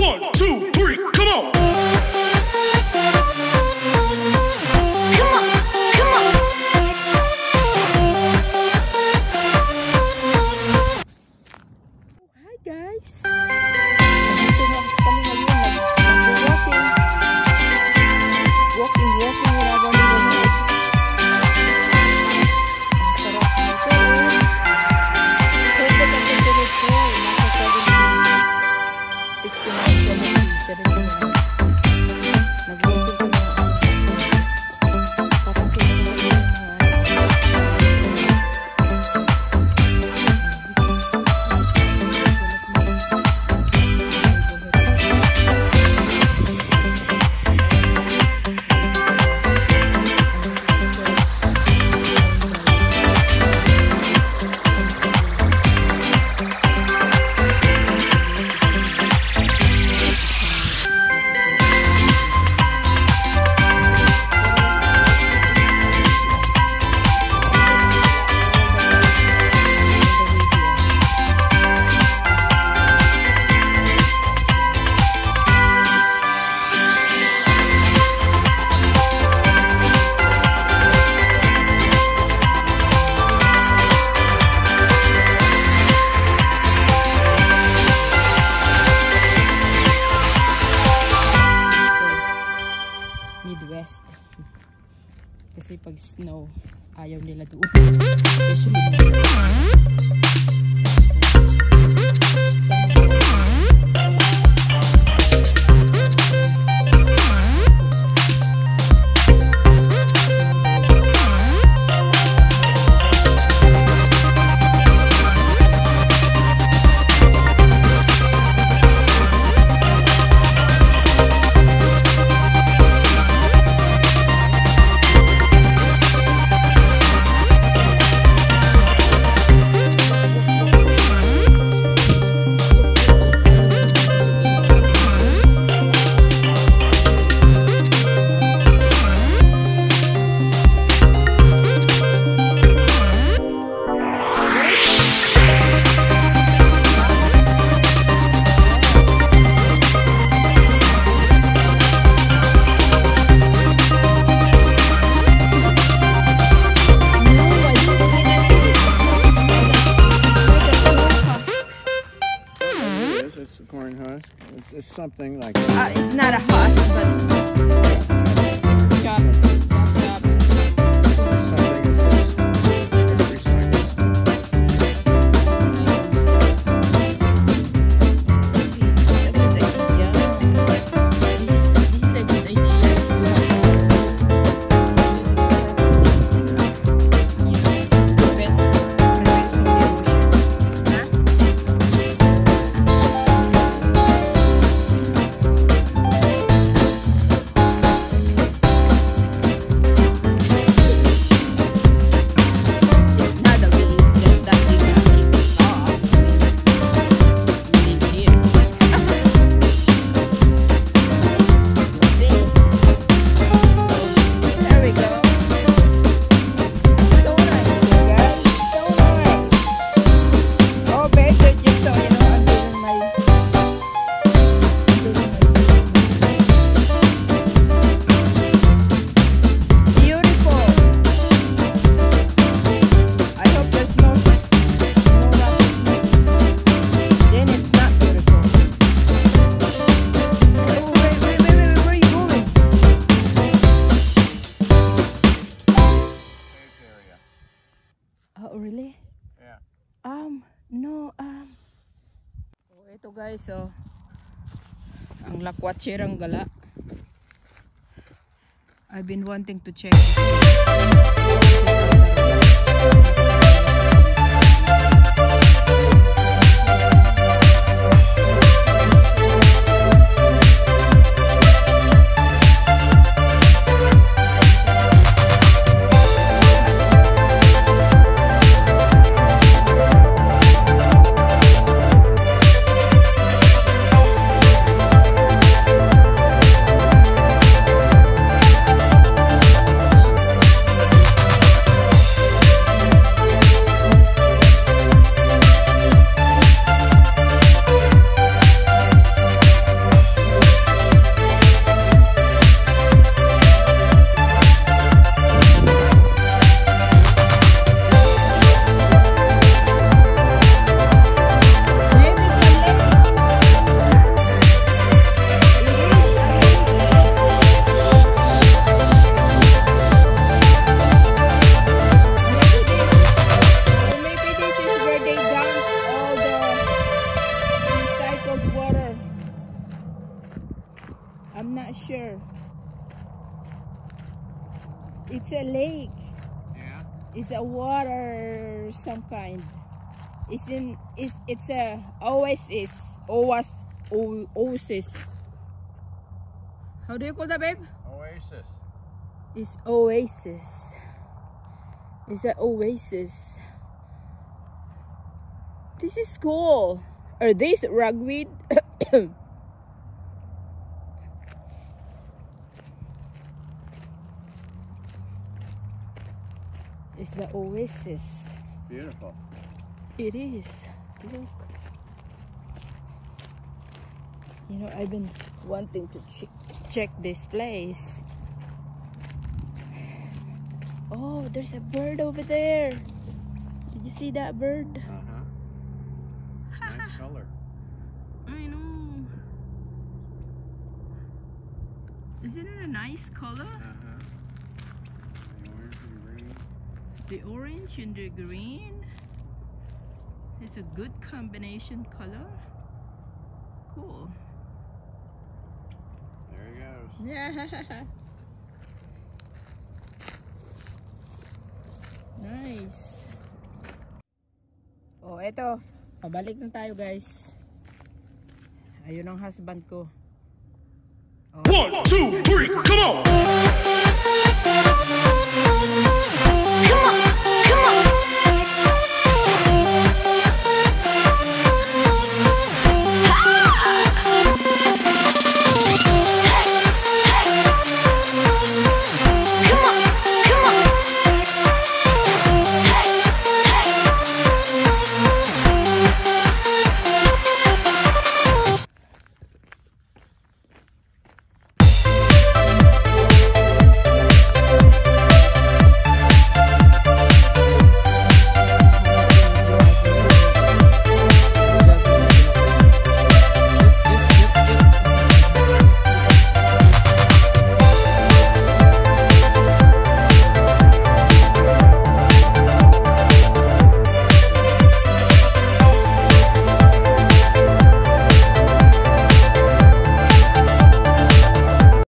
1, 2, 3, come on. Kasi pag snow, ayaw nila doon. It's a corn husk. It's something like that. It's not a husk, but chop. Really? Yeah. No, ito guys, so ang lakwatserang gala. I've been wanting to check this. I'm not sure. It's a lake. Yeah. It's a water some kind. It's a oasis. Oasis. How do you call that, babe? Oasis. It's oasis. It's an oasis. This is cool. Are these ragweed? It's the oasis. Beautiful. It is. Look. You know, I've been wanting to check this place. Oh, there's a bird over there. Did you see that bird? Nice color. I know. Isn't it a nice color? The orange and The orange and the green. green. It's a good combination color. Cool. There he goes. Yeah. Nice. Oh, eto. Pabalik na tayo, guys. Ayun ang husband ko. Oh. 1, 2, 3, come on!